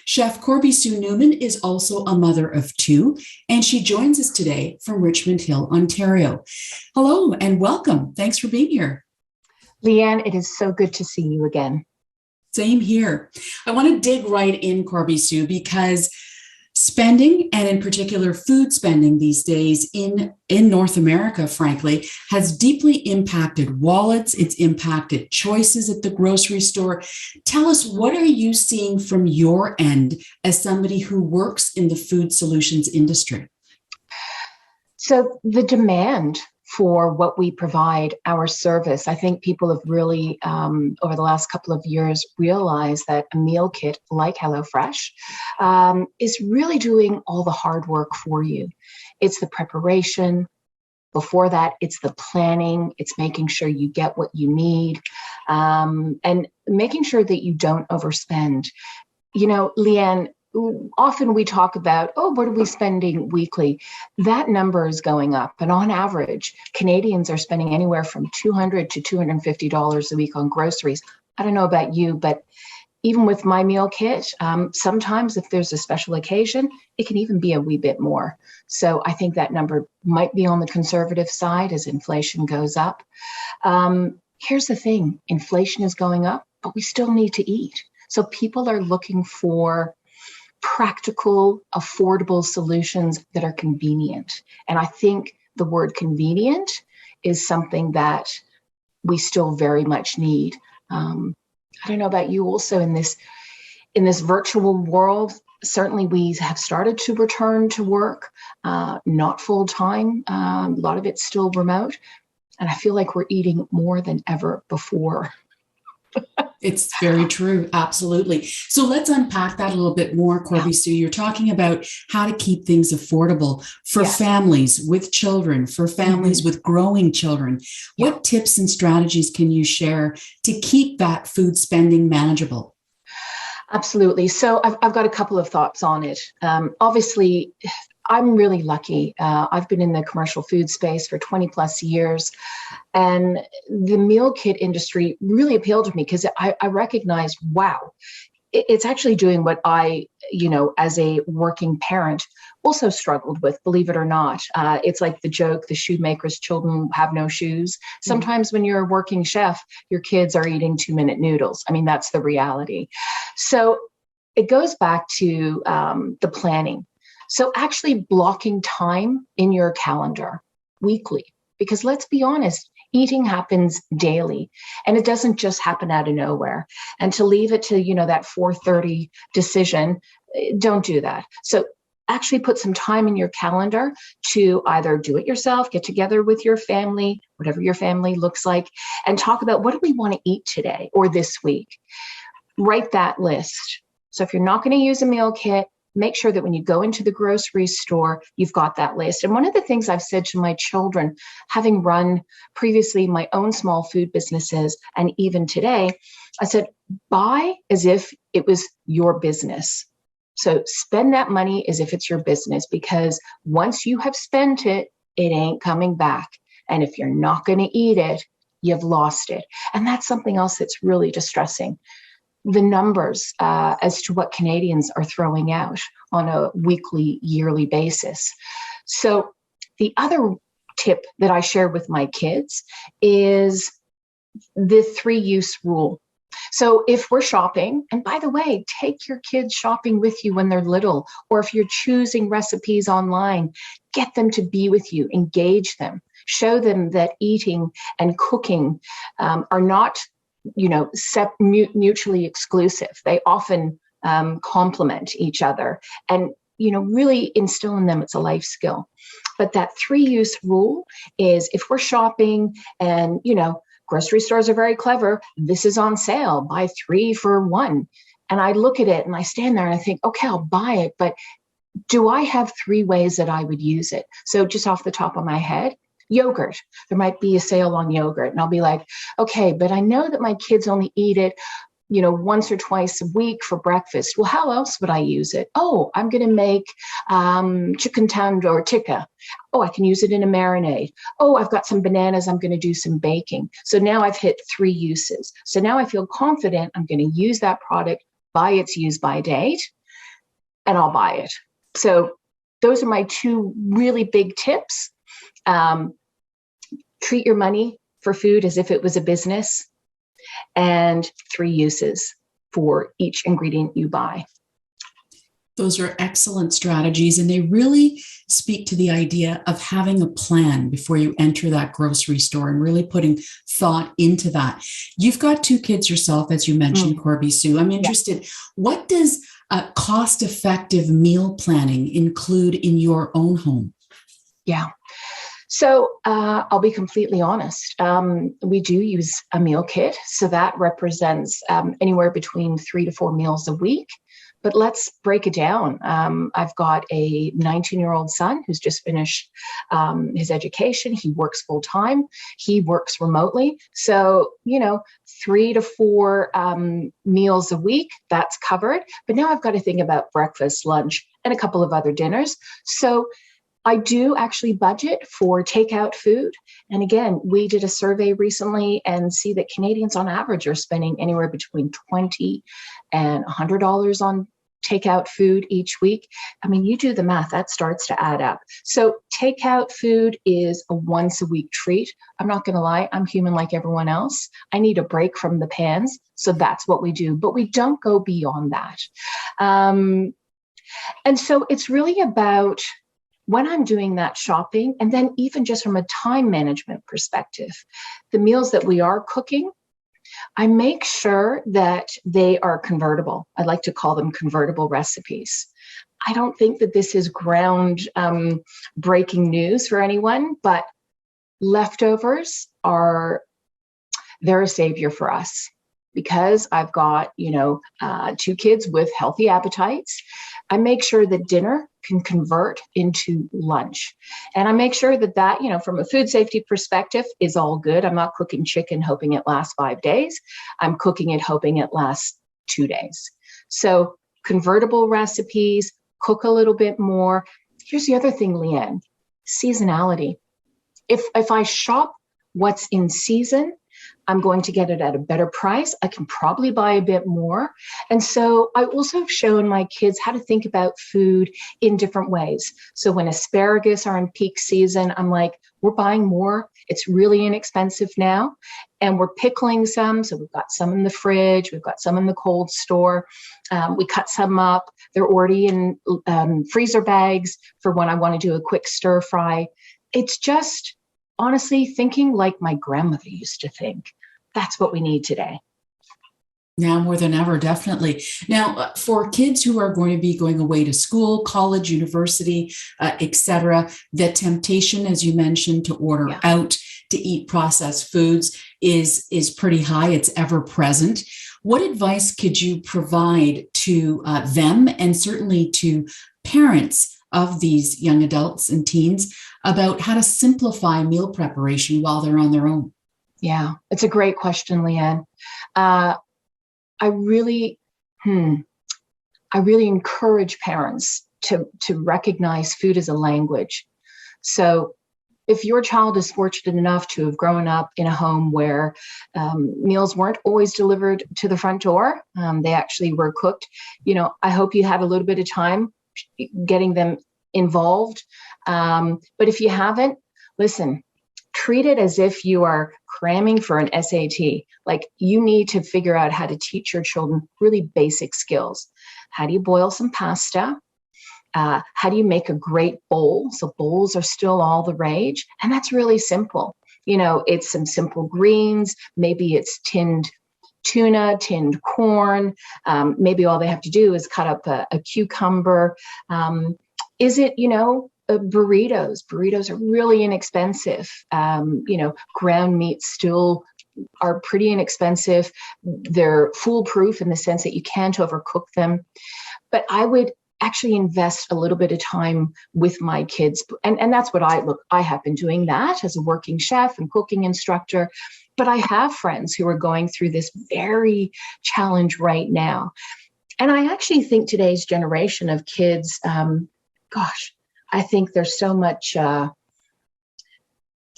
Chef Corby-Sue Neumann is also a mother of two, and she joins us today from Richmond Hill, Ontario. Hello and welcome. Thanks for being here. Lianne, it is so good to see you again. Same here. I want to dig right in, Corby-Sue, because spending, and in particular food spending these days in North America, frankly, has deeply impacted wallets. It's impacted choices at the grocery store. Tell us, what are you seeing from your end as somebody who works in the food solutions industry? So the demand for what we provide, our service, I think people have really, over the last couple of years, realized that a meal kit like HelloFresh is really doing all the hard work for you. It's the preparation. Before that, it's the planning. It's making sure you get what you need, and making sure that you don't overspend. You know, Lianne, often we talk about, oh, what are we spending weekly? That number is going up. And on average, Canadians are spending anywhere from $200 to $250 a week on groceries. I don't know about you, but even with my meal kit, sometimes if there's a special occasion, it can even be a wee bit more. So I think that number might be on the conservative side as inflation goes up. Here's the thing, inflation is going up, but we still need to eat. So people are looking for practical, affordable solutions that are convenient. And I think the word convenient is something that we still very much need. I don't know about you also in this virtual world. Certainly we have started to return to work, not full time. A lot of it's still remote. And I feel like we're eating more than ever before. It's very true. Absolutely. So let's unpack that a little bit more, Corby-Sue. You're talking about how to keep things affordable for families with children, for families with growing children. What tips and strategies can you share to keep that food spending manageable? Absolutely. So I've got a couple of thoughts on it. Obviously, I'm really lucky. I've been in the commercial food space for 20 plus years, and the meal kit industry really appealed to me because I recognized, wow, it's actually doing what I, as a working parent also struggled with, believe it or not. It's like the joke, the shoemaker's children have no shoes. Sometimes when you're a working chef, your kids are eating 2-minute noodles. I mean, that's the reality. So it goes back to the planning. So actually blocking time in your calendar weekly, because let's be honest, eating happens daily and it doesn't just happen out of nowhere. And to leave it to, that 4:30 decision, don't do that. So actually put some time in your calendar to either do it yourself, get together with your family, whatever your family looks like, and talk about what do we want to eat today or this week. Write that list. So if you're not going to use a meal kit, make sure that when you go into the grocery store, you've got that list. And one of the things I've said to my children, having run previously my own small food businesses, and even today, I said, buy as if it was your business. So spend that money as if it's your business, because once you have spent it, it ain't coming back. And if you're not going to eat it, you've lost it. And that's something else that's really distressing. The numbers as to what Canadians are throwing out on a weekly, yearly basis. So the other tip that I share with my kids is the 3-use rule. So if we're shopping, and by the way, take your kids shopping with you when they're little, or if you're choosing recipes online, get them to be with you, engage them, show them that eating and cooking are not mutually exclusive. They often complement each other, and really instill in them it's a life skill. But that 3-use rule is, if we're shopping and grocery stores are very clever, this is on sale, buy 3 for 1, and I look at it and I stand there and I think, okay, I'll buy it, but do I have 3 ways that I would use it? So just off the top of my head, yogurt. There might be a sale on yogurt, and I'll be like, okay, but I know that my kids only eat it, once or twice a week for breakfast. Well, how else would I use it? Oh, I'm going to make chicken tandoor tikka. Oh, I can use it in a marinade. Oh, I've got some bananas. I'm going to do some baking. So now I've hit 3 uses. So now I feel confident I'm going to use that product by its use by date. and I'll buy it. So those are my two really big tips. Treat your money for food as if it was a business, and 3 uses for each ingredient you buy. Those are excellent strategies, and they really speak to the idea of having a plan before you enter that grocery store and really putting thought into that. You've got 2 kids yourself, as you mentioned, Corby-Sue. I'm interested, what does cost-effective meal planning include in your own home? Yeah. So I'll be completely honest. We do use a meal kit. So that represents anywhere between 3 to 4 meals a week. But let's break it down. I've got a 19-year-old son who's just finished his education. He works full time. He works remotely. So, 3 to 4 meals a week, that's covered. But now I've got to think about breakfast, lunch, and a couple of other dinners. So I do actually budget for takeout food. And again, we did a survey recently and see that Canadians on average are spending anywhere between $20 and $100 on takeout food each week. I mean, you do the math, that starts to add up. So takeout food is a once a week treat. I'm not going to lie, I'm human like everyone else. I need a break from the pans. So that's what we do, but we don't go beyond that. And so it's really about when I'm doing that shopping, and then even just from a time management perspective, the meals that we are cooking, I make sure that they are convertible. I like to call them convertible recipes. I don't think that this is ground breaking news for anyone, but leftovers they're a savior for us. Because I've got, 2 kids with healthy appetites, I make sure that dinner can convert into lunch. And I make sure that, from a food safety perspective, is all good. I'm not cooking chicken hoping it lasts 5 days. I'm cooking it hoping it lasts 2 days. So convertible recipes, cook a little bit more. Here's the other thing, Lianne, seasonality. If I shop what's in season, I'm going to get it at a better price. I can probably buy a bit more. And so I also have shown my kids how to think about food in different ways. So when asparagus are in peak season, I'm like, we're buying more. It's really inexpensive now. And we're pickling some. So we've got some in the fridge. We've got some in the cold store. We cut some up. They're already in freezer bags for when I want to do a quick stir fry. It's just honestly thinking like my grandmother used to think. That's what we need today. Now more than ever, definitely. Now, for kids who are going to be going away to school, college, university, etc., the temptation, as you mentioned, to order out, to eat processed foods is pretty high. It's ever present. What advice could you provide to them, and certainly to parents of these young adults and teens, about how to simplify meal preparation while they're on their own? Yeah, it's a great question, Lianne. I really encourage parents to recognize food as a language. So if your child is fortunate enough to have grown up in a home where meals weren't always delivered to the front door, they actually were cooked, I hope you had a little bit of time getting them involved. But if you haven't, listen, treat it as if you are cramming for an SAT. Like, you need to figure out how to teach your children really basic skills. How do you boil some pasta? How do you make a great bowl? So bowls are still all the rage. And that's really simple. It's some simple greens. Maybe it's tinned tuna, tinned corn. Maybe all they have to do is cut up a cucumber. Is it, burritos? Burritos are really inexpensive. Ground meats still are pretty inexpensive. They're foolproof in the sense that you can't overcook them. But I would actually invest a little bit of time with my kids. And that's what I have been doing that as a working chef and cooking instructor. But I have friends who are going through this very challenge right now. And I actually think today's generation of kids, I think there's so much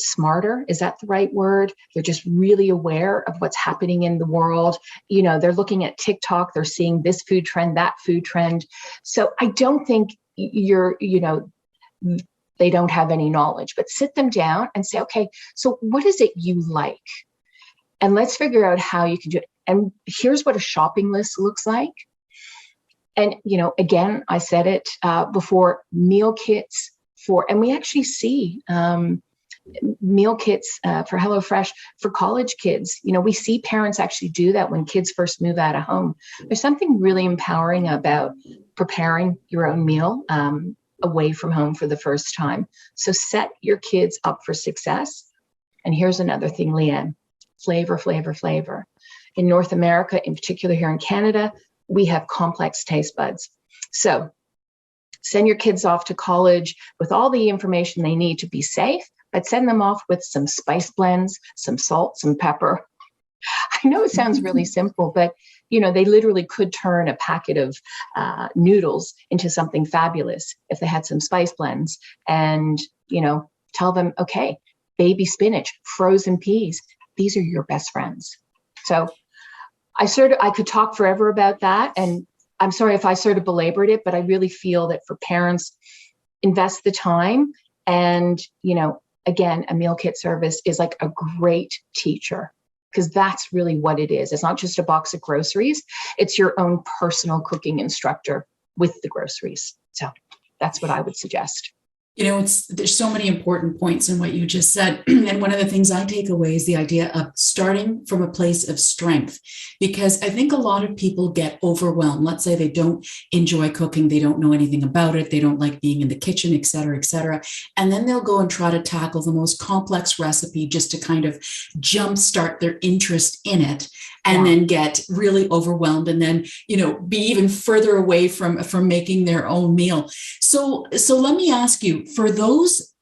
smarter. Is that the right word? They're just really aware of what's happening in the world. They're looking at TikTok, they're seeing this food trend, that food trend. So I don't think they don't have any knowledge, but sit them down and say, okay, so what is it you like? And let's figure out how you can do it. And here's what a shopping list looks like. And, again, I said it before, meal kits and we actually see meal kits for HelloFresh for college kids. We see parents actually do that when kids first move out of home. There's something really empowering about preparing your own meal away from home for the first time. So set your kids up for success. And here's another thing, Lianne, flavor, flavor, flavor. In North America, in particular here in Canada, we have complex taste buds. So send your kids off to college with all the information they need to be safe, but send them off with some spice blends, some salt, some pepper. I know it sounds really simple, but they literally could turn a packet of noodles into something fabulous if they had some spice blends. And tell them, okay, baby spinach, frozen peas, these are your best friends. So I could talk forever about that, and I'm sorry if I sort of belabored it, but I really feel that for parents, invest the time. And again, a meal kit service is like a great teacher, because that's really what it is. It's not just a box of groceries. It's your own personal cooking instructor with the groceries. So that's what I would suggest. There's so many important points in what you just said. And one of the things I take away is the idea of starting from a place of strength, because I think a lot of people get overwhelmed. Let's say they don't enjoy cooking. They don't know anything about it. They don't like being in the kitchen, et cetera, et cetera. And then they'll go and try to tackle the most complex recipe just to kind of jumpstart their interest in it, and then get really overwhelmed, and then, be even further away from making their own meal. So let me ask you, for those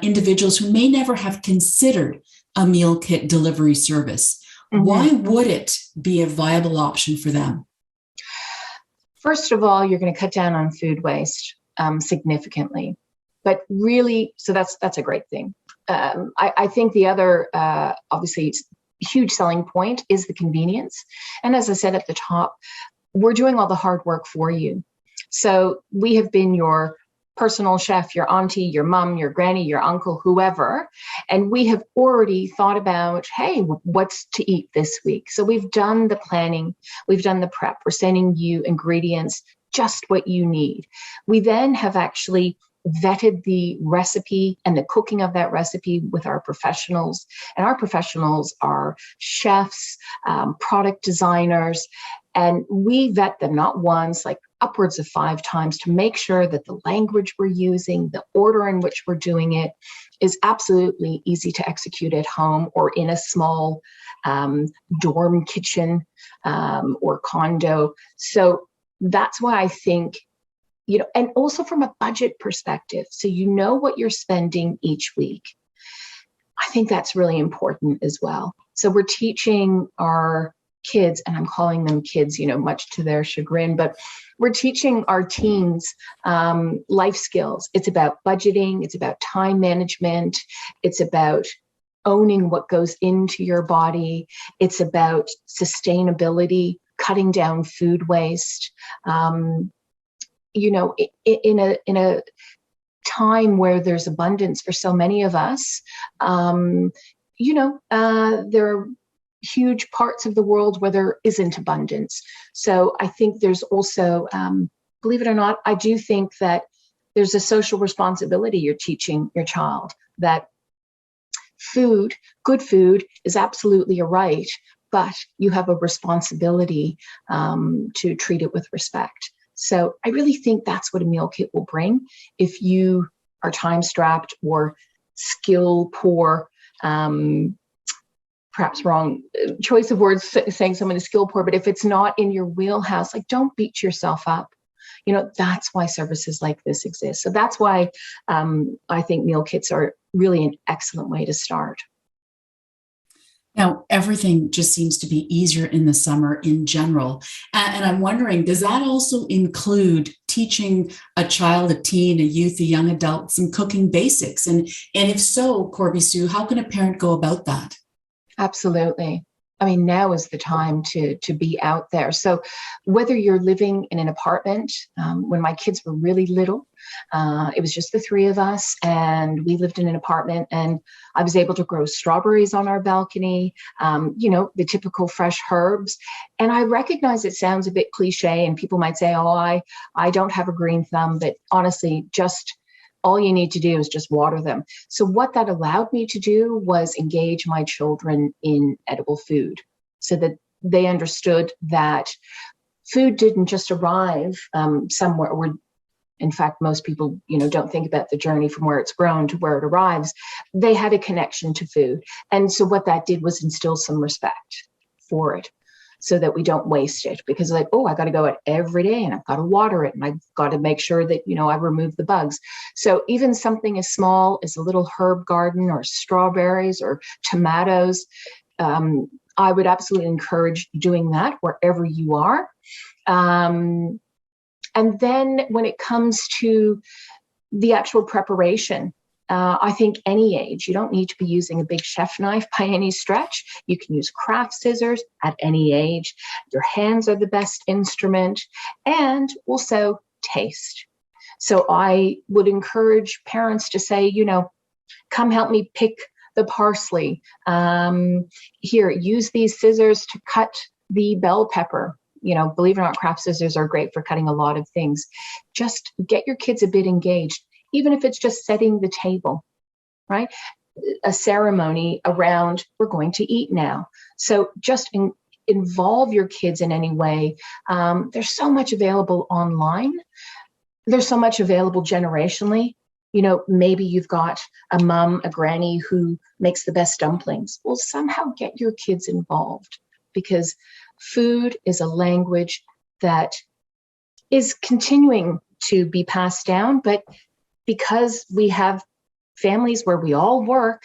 individuals who may never have considered a meal kit delivery service, why would it be a viable option for them? First of all, you're going to cut down on food waste significantly, but really, so that's a great thing. I think the other, obviously, huge selling point is the convenience. And as I said at the top, we're doing all the hard work for you. So we have been your personal chef, your auntie, your mom, your granny, your uncle, whoever. And we have already thought about, hey, what's to eat this week? So we've done the planning, we've done the prep, we're sending you ingredients, just what you need. We then have actually vetted the recipe and the cooking of that recipe with our professionals. And our professionals are chefs, product designers, and we vet them not once, like upwards of 5 times, to make sure that the language we're using, the order in which we're doing it, is absolutely easy to execute at home or in a small dorm kitchen or condo. So that's why I think, and also from a budget perspective, so what you're spending each week. I think that's really important as well. So we're teaching our kids, and I'm calling them kids, much to their chagrin, but we're teaching our teens life skills. It's about budgeting. It's about time management. It's about owning what goes into your body. It's about sustainability, cutting down food waste. In a time where there's abundance for so many of us, there are huge parts of the world where there isn't abundance. So I think there's also, believe it or not, I do think that there's a social responsibility you're teaching your child, that food, good food, is absolutely a right, but you have a responsibility to treat it with respect. So I really think that's what a meal kit will bring. If you are time-strapped or skill poor, perhaps wrong choice of words saying someone is skill poor, but if it's not in your wheelhouse, don't beat yourself up. That's why services like this exist. So that's why I think meal kits are really an excellent way to start. Now, everything just seems to be easier in the summer in general. And I'm wondering, does that also include teaching a child, a teen, a youth, a young adult some cooking basics? And if so, Corby-Sue, how can a parent go about that? Absolutely. I mean, now is the time to be out there. So whether you're living in an apartment, when my kids were really little, it was just the three of us, and we lived in an apartment, and I was able to grow strawberries on our balcony, the typical fresh herbs. And I recognize it sounds a bit cliche, and people might say, oh, I don't have a green thumb, but honestly, just all you need to do is just water them. So what that allowed me to do was engage my children in edible food so that they understood that food didn't just arrive somewhere where, in fact, most people, don't think about the journey from where it's grown to where it arrives. They had a connection to food. And so what that did was instill some respect for it, so that we don't waste it, because I got to go out every day and I've got to water it and I've got to make sure that, I remove the bugs. So even something as small as a little herb garden or strawberries or tomatoes, I would absolutely encourage doing that wherever you are. And then when it comes to the actual preparation, I think any age, you don't need to be using a big chef knife by any stretch. You can use craft scissors at any age. Your hands are the best instrument, and also taste. So I would encourage parents to say, come help me pick the parsley. Here, use these scissors to cut the bell pepper. Believe it or not, craft scissors are great for cutting a lot of things. Just get your kids a bit engaged. Even if it's just setting the table, right? A ceremony around, we're going to eat now. So just involve your kids in any way. There's so much available online. There's so much available generationally. Maybe you've got a mom, a granny who makes the best dumplings. Well, somehow get your kids involved, because food is a language that is continuing to be passed down, but because we have families where we all work,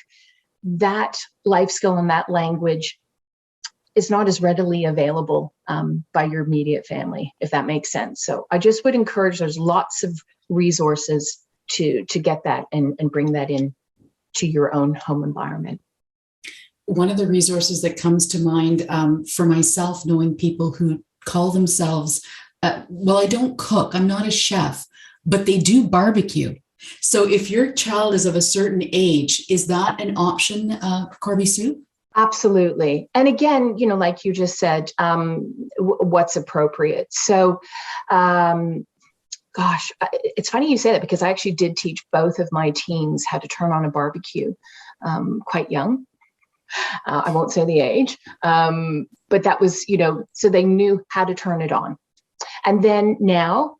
that life skill and that language is not as readily available by your immediate family, if that makes sense. So I just would encourage, there's lots of resources to get that and bring that in to your own home environment. One of the resources that comes to mind for myself, knowing people who call themselves, I don't cook, I'm not a chef, but they do barbecue. So if your child is of a certain age, is that an option, Corby-Sue? Absolutely. And again, like you just said, what's appropriate. So, it's funny you say that, because I actually did teach both of my teens how to turn on a barbecue quite young. I won't say the age, but that was, so they knew how to turn it on. And then now,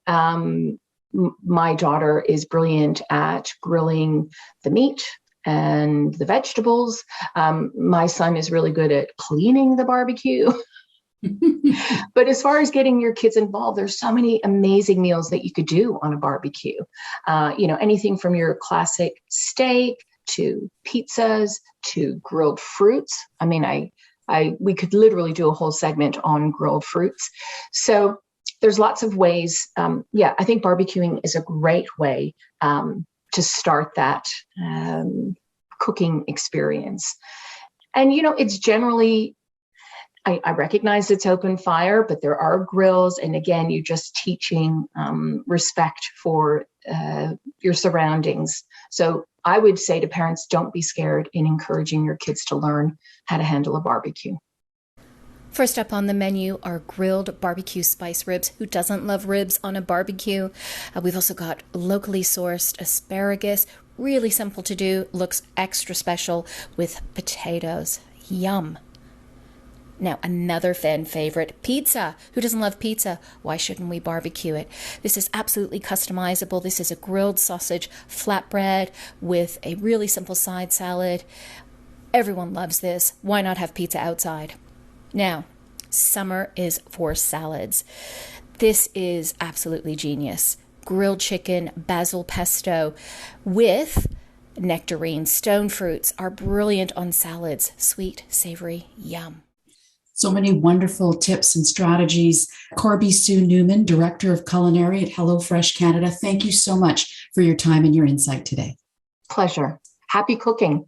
my daughter is brilliant at grilling the meat and the vegetables. My son is really good at cleaning the barbecue. But as far as getting your kids involved, there's so many amazing meals that you could do on a barbecue. Anything from your classic steak to pizzas to grilled fruits. I mean, we could literally do a whole segment on grilled fruits. So there's lots of ways. I think barbecuing is a great way to start that cooking experience. And, it's generally, I recognize it's open fire, but there are grills. And again, you're just teaching respect for your surroundings. So I would say to parents, don't be scared in encouraging your kids to learn how to handle a barbecue. First up on the menu are grilled barbecue spice ribs. Who doesn't love ribs on a barbecue? We've also got locally sourced asparagus. Really simple to do. Looks extra special with potatoes. Yum. Now, another fan favorite, pizza. Who doesn't love pizza? Why shouldn't we barbecue it? This is absolutely customizable. This is a grilled sausage flatbread with a really simple side salad. Everyone loves this. Why not have pizza outside? Now, summer is for salads. This is absolutely genius. Grilled chicken, basil pesto with nectarines, stone fruits are brilliant on salads. Sweet, savory, yum. So many wonderful tips and strategies. Corby-Sue Neumann, Director of Culinary at HelloFresh Canada, thank you so much for your time and your insight today. Pleasure. Happy cooking.